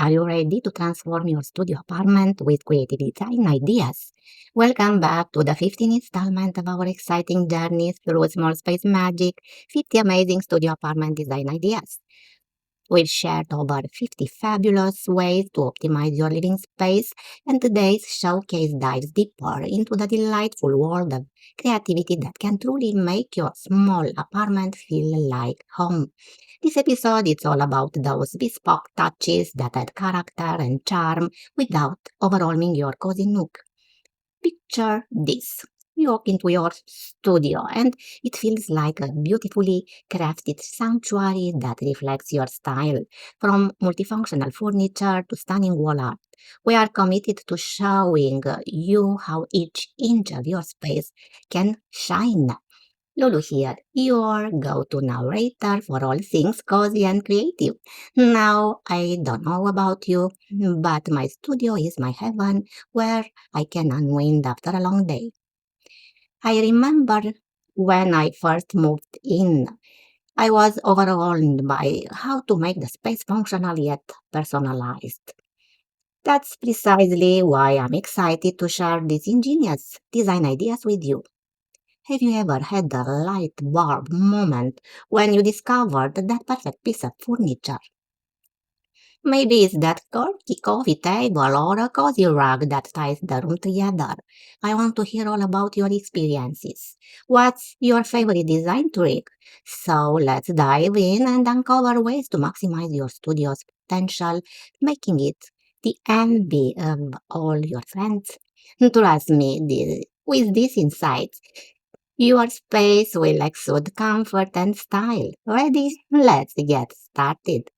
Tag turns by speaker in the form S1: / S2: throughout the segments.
S1: Are you ready to transform your studio apartment with creative design ideas? Welcome back to the 15th installment of our exciting journey through small space magic, 50 amazing studio apartment design ideas. We've shared over 50 fabulous ways to optimize your living space, and today's showcase dives deeper into the delightful world of creativity that can truly make your small apartment feel like home. This episode is all about those bespoke touches that add character and charm without overwhelming your cozy nook. Picture this. You walk into your studio and it feels like a beautifully crafted sanctuary that reflects your style. From multifunctional furniture to stunning wall art, we are committed to showing you how each inch of your space can shine. Lulu here, your go-to narrator for all things cozy and creative. Now, I don't know about you, but my studio is my heaven where I can unwind after a long day. I remember when I first moved in, I was overwhelmed by how to make the space functional yet personalized. That's precisely why I'm excited to share these ingenious design ideas with you. Have you ever had a light bulb moment when you discovered that perfect piece of furniture? Maybe it's that quirky coffee table or a cozy rug that ties the room together. I want to hear all about your experiences. What's your favorite design trick? So let's dive in and uncover ways to maximize your studio's potential, making it the envy of all your friends. Trust me, with these insights, your space will exude comfort and style. Ready? Let's get started.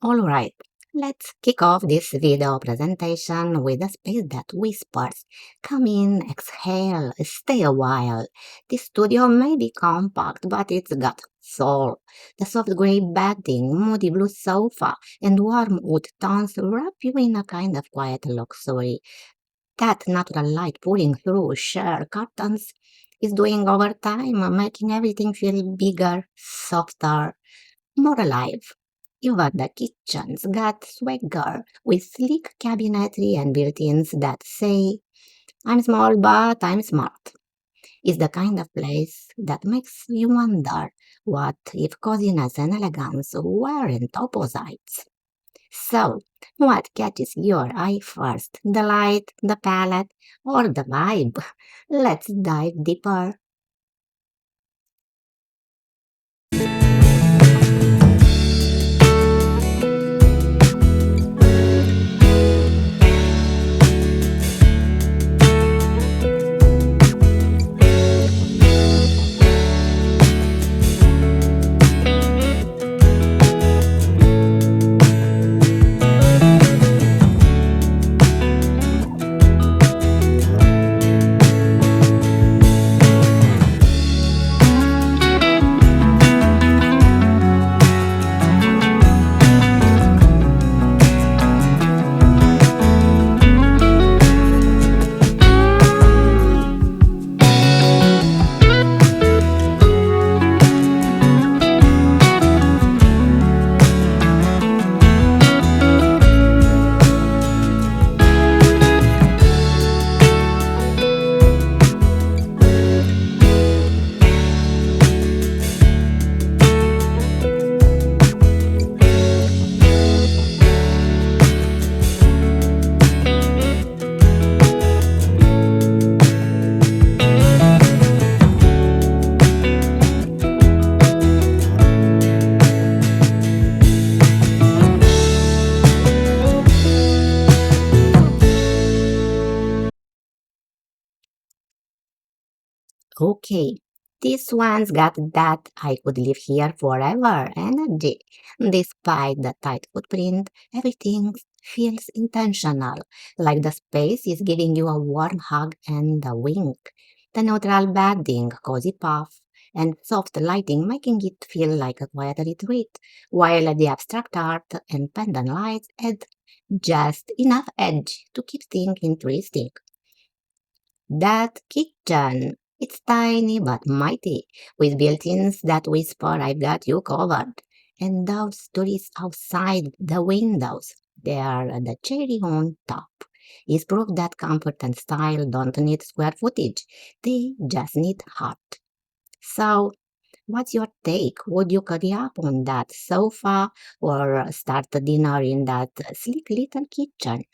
S1: Alright, let's kick off this video presentation with a space that whispers. Come in, exhale, stay a while. This studio may be compact, but it's got soul. The soft gray bedding, moody blue sofa, and warm wood tones wrap you in a kind of quiet luxury. That natural light pouring through sheer curtains is doing overtime, making everything feel bigger, softer, more alive. Even the kitchen's got swagger with sleek cabinetry and built-ins that say, I'm small but I'm smart. It's the kind of place that makes you wonder what if coziness and elegance weren't opposites. So, what catches your eye first? The light, the palette, or the vibe? Let's dive deeper. Okay, this one's got that I could live here forever energy. Despite the tight footprint, everything feels intentional, like the space is giving you a warm hug and a wink. The neutral bedding, cozy puff, and soft lighting making it feel like a quiet retreat, while the abstract art and pendant lights add just enough edge to keep things interesting. That kitchen, it's tiny but mighty, with built-ins that whisper, I've got you covered. And those stories outside the windows, there, the cherry on top, is proof that comfort and style don't need square footage. They just need heart. So, what's your take? Would you curry up on that sofa or start the dinner in that sleek little kitchen?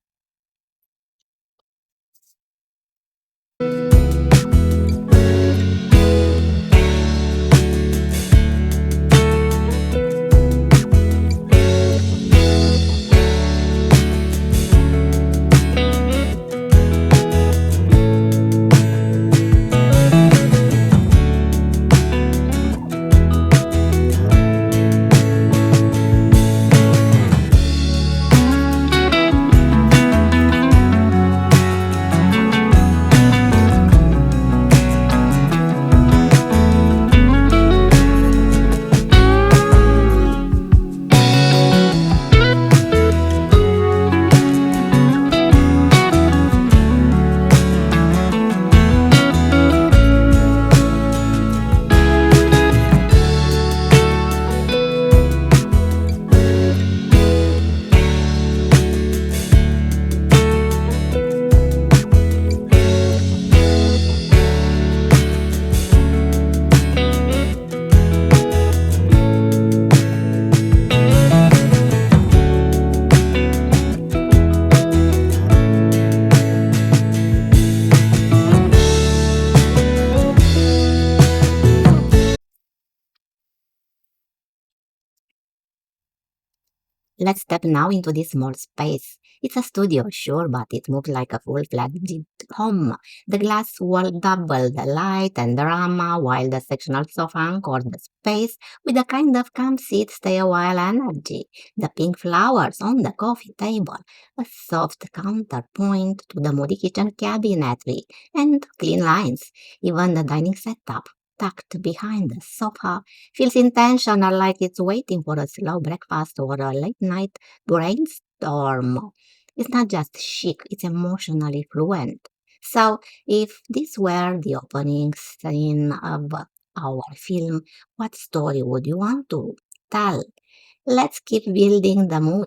S1: Let's step now into this small space. It's a studio, sure, but it moves like a full-fledged home. The glass wall double the light and drama, while the sectional sofa anchors the space with a kind of come sit, stay a while energy. The pink flowers on the coffee table, a soft counterpoint to the moody kitchen cabinetry, and clean lines. Even the dining setup, tucked behind the sofa, feels intentional, like it's waiting for a slow breakfast or a late night brainstorm. It's not just chic, it's emotionally fluent. So, if this were the opening scene of our film, what story would you want to tell? Let's keep building the mood.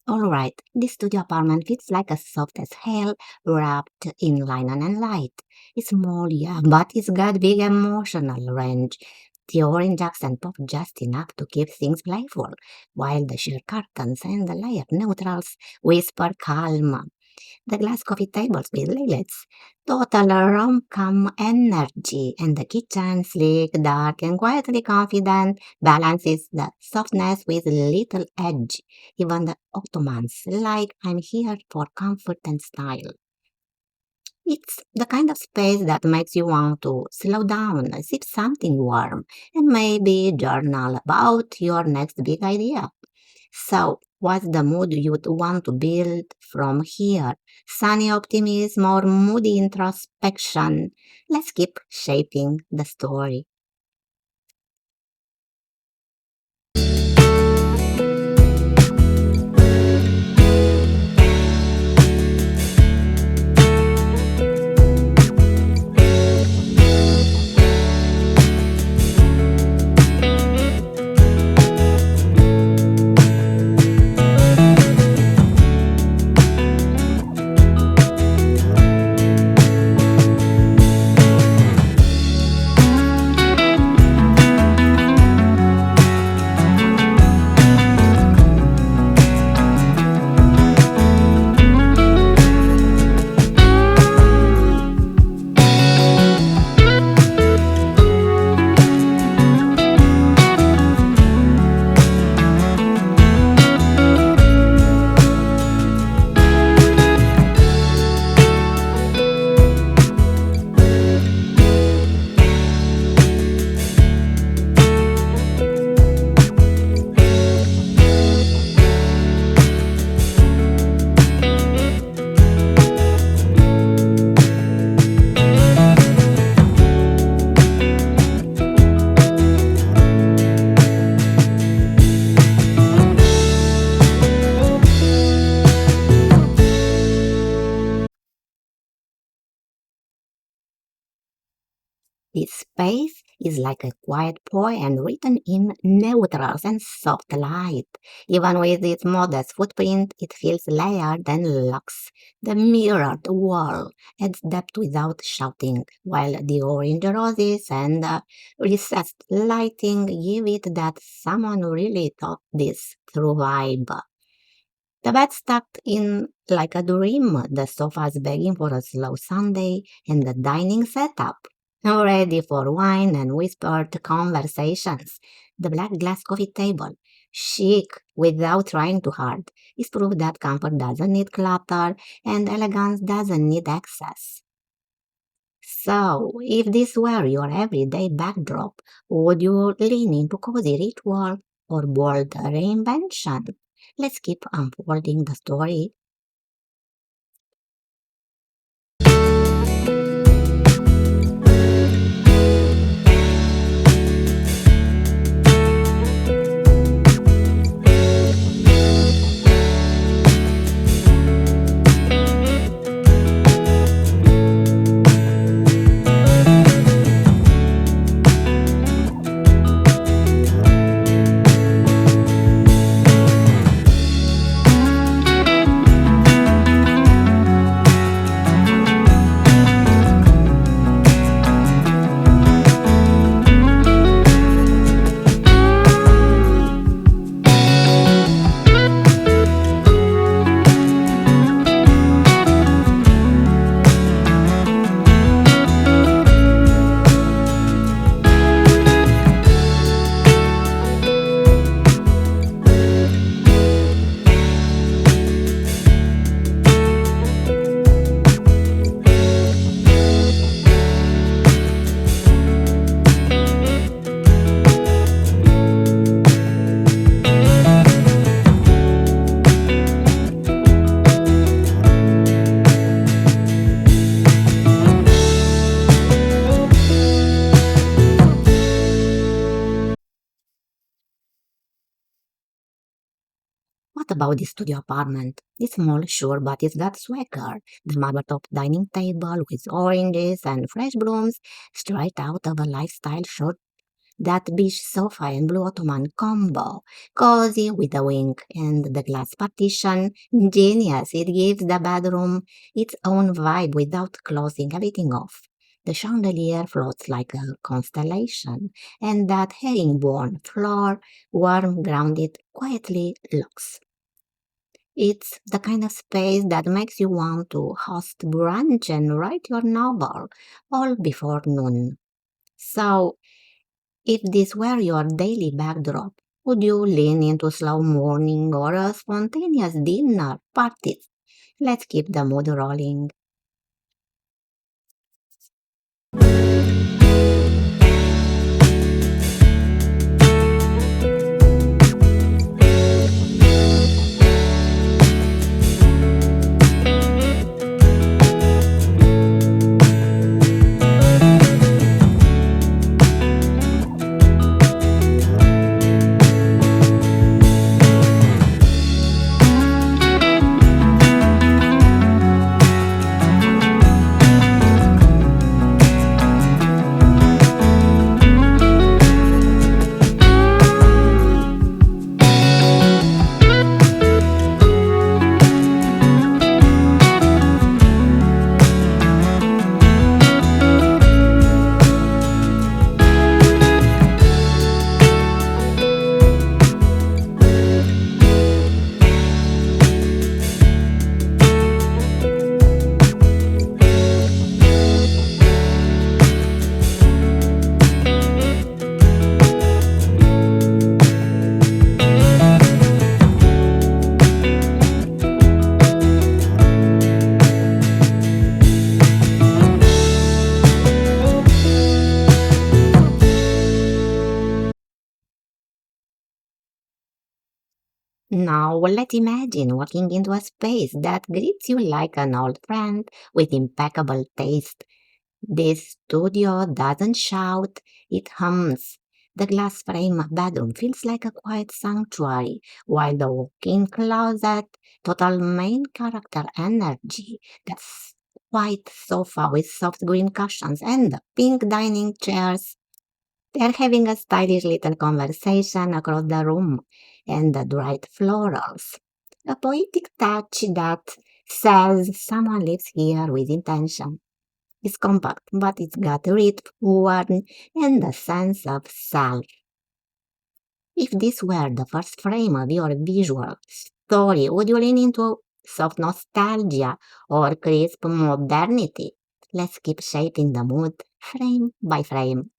S1: Alright, this studio apartment fits like a soft as hell wrapped in linen and light. It's small, yeah, but it's got big emotional range. The orange accent pop just enough to keep things playful, while the sheer curtains and the layered neutrals whisper calm. The glass coffee tables with lilies, total rom-com energy, and the kitchen, sleek, dark, and quietly confident, balances the softness with little edge. Even the ottomans, like I'm here for comfort and style. It's the kind of space that makes you want to slow down, sip something warm, and maybe journal about your next big idea. So, what's the mood you'd want to build from here? Sunny optimism or moody introspection? Let's keep shaping the story. This space is like a quiet poem written in neutrals and soft light. Even with its modest footprint, it feels layered and luxe. The mirrored wall adds depth without shouting, while the orange roses and the recessed lighting give it that someone really thought this through vibe. The bed's tucked in like a dream, the sofa's begging for a slow Sunday, and the dining setup ready for wine and whispered conversations. The black glass coffee table, chic without trying too hard, is proof that comfort doesn't need clutter and elegance doesn't need excess. So, if this were your everyday backdrop, would you lean into cozy ritual or bold reinvention? Let's keep unfolding the story. What about the studio apartment? It's small, sure, but it's got swagger. The marble top dining table with oranges and fresh blooms straight out of a lifestyle shot. That beige sofa and blue ottoman combo, cozy with a wink, and the glass partition, genius. It gives the bedroom its own vibe without closing everything off. The chandelier floats like a constellation, and that herringbone floor, warm, grounded, quietly looks. It's the kind of space that makes you want to host brunch and write your novel all before noon. So, if this were your daily backdrop, would you lean into slow morning or a spontaneous dinner parties? Let's keep the mood rolling. Now, let's imagine walking into a space that greets you like an old friend with impeccable taste. This studio doesn't shout, it hums. The glass frame bedroom feels like a quiet sanctuary, while the walk-in closet, total main character energy. That's white sofa with soft green cushions and pink dining chairs. They're having a stylish little conversation across the room, and the bright florals. A poetic touch that says someone lives here with intention. It's compact, but it's got rhythm, warmth, and a sense of self. If this were the first frame of your visual story, would you lean into soft nostalgia or crisp modernity? Let's keep shaping the mood frame by frame.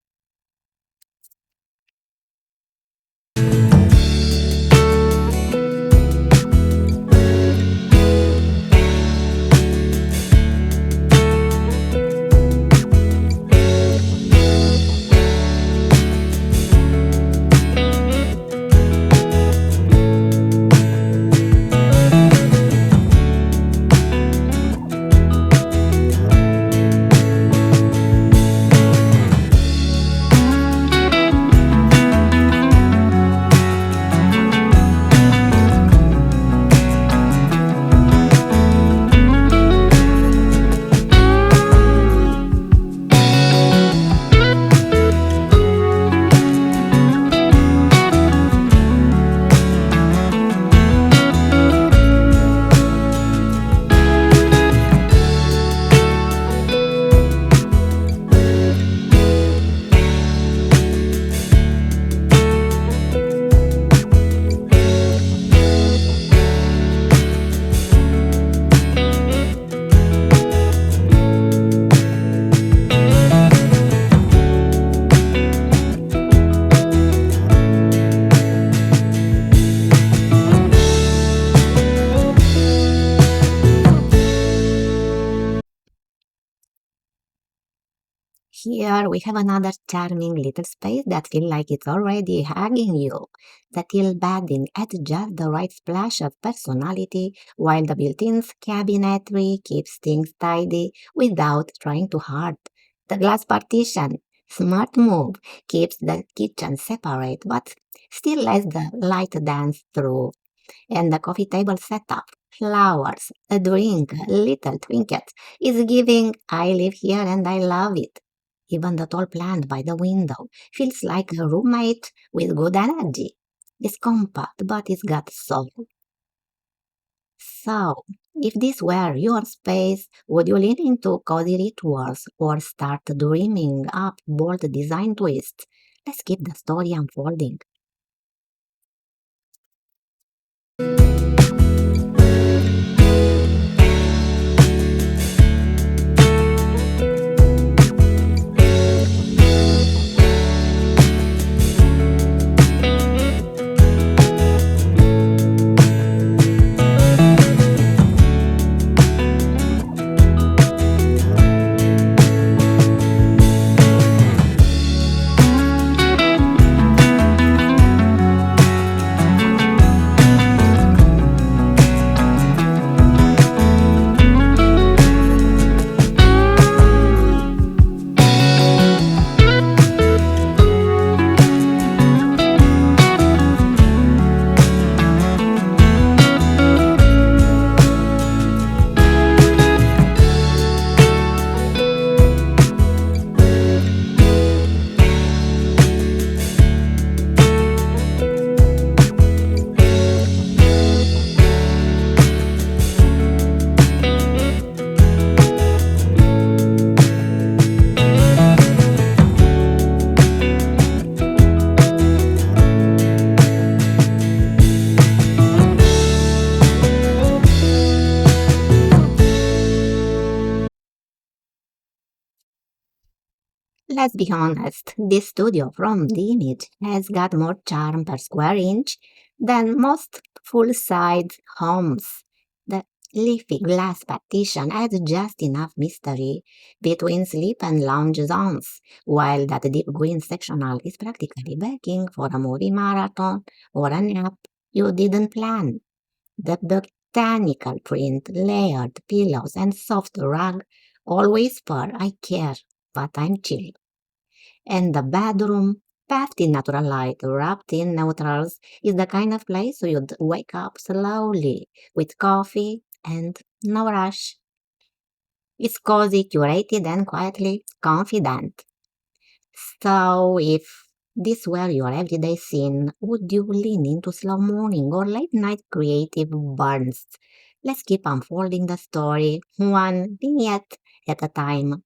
S1: Here we have another charming little space that feels like it's already hugging you. The teal bedding adds just the right splash of personality, while the built-in cabinetry keeps things tidy without trying too hard. The glass partition, smart move, keeps the kitchen separate, but still lets the light dance through. And the coffee table setup, flowers, a drink, little trinkets, is giving I live here and I love it. Even the tall plant by the window feels like a roommate with good energy. It's compact, but it's got soul. So, if this were your space, would you lean into cozy rituals or start dreaming up bold design twists? Let's keep the story unfolding. Let's be honest, this studio from the image has got more charm per square inch than most full-size homes. The leafy glass partition adds just enough mystery between sleep and lounge zones, while that deep green sectional is practically begging for a movie marathon or a nap you didn't plan. The botanical print, layered pillows, and soft rug all whisper, I care, but I'm chill. And the bedroom, bathed in natural light, wrapped in neutrals, is the kind of place you'd wake up slowly with coffee and no rush. It's cozy, curated, and quietly confident. So, if this were your everyday scene, would you lean into slow morning or late night creative burns? Let's keep unfolding the story, one vignette at a time.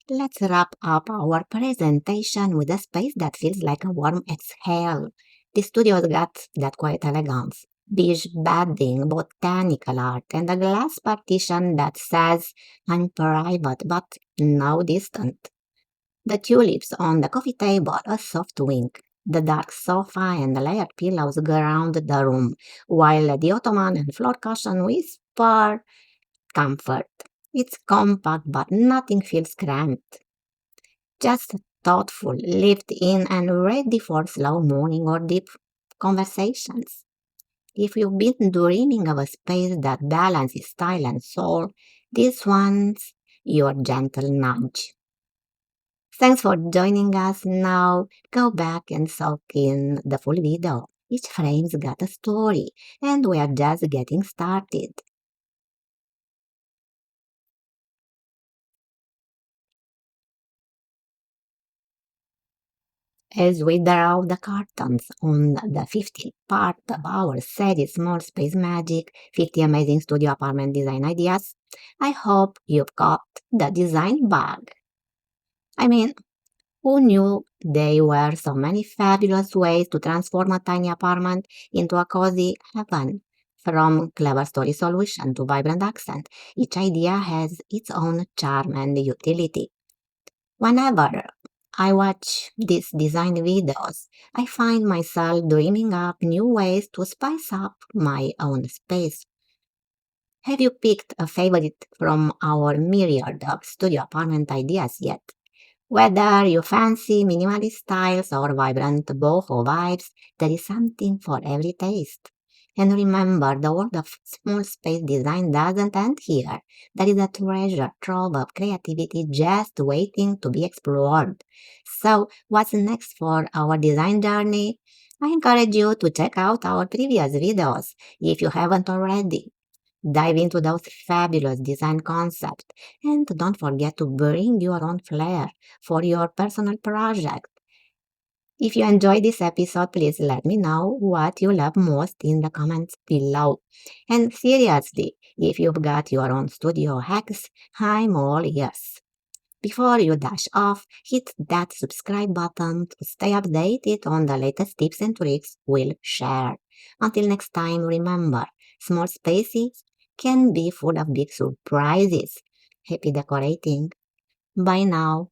S1: Let's wrap up our presentation with a space that feels like a warm exhale. The studio's got that quiet elegance, beige bedding, botanical art, and a glass partition that says, I'm private but no distant. The tulips on the coffee table, a soft wink. The dark sofa and the layered pillows ground the room, while the ottoman and floor cushion whisper comfort. It's compact, but nothing feels cramped. Just thoughtful, lived in, and ready for slow morning or deep conversations. If you've been dreaming of a space that balances style and soul, this one's your gentle nudge. Thanks for joining us. Now go back and soak in the full video. Each frame's got a story, and we are just getting started. As we draw the curtains on the 15th part of our series Small Space Magic 50 Amazing Studio Apartment Design Ideas, I hope you've got the design bug. I mean, who knew there were so many fabulous ways to transform a tiny apartment into a cozy heaven? From clever story solution to vibrant accent, each idea has its own charm and utility. Whenever I watch these design videos, I find myself dreaming up new ways to spice up my own space. Have you picked a favorite from our myriad of studio apartment ideas yet? Whether you fancy minimalist styles or vibrant boho vibes, there is something for every taste. And remember, the world of small space design doesn't end here. There is a treasure trove of creativity just waiting to be explored. So, what's next for our design journey? I encourage you to check out our previous videos if you haven't already. Dive into those fabulous design concepts and don't forget to bring your own flair for your personal project. If you enjoyed this episode, please let me know what you love most in the comments below. And seriously, if you've got your own studio hacks, I'm all ears. Before you dash off, hit that subscribe button to stay updated on the latest tips and tricks we'll share. Until next time, remember, small spaces can be full of big surprises. Happy decorating! Bye now.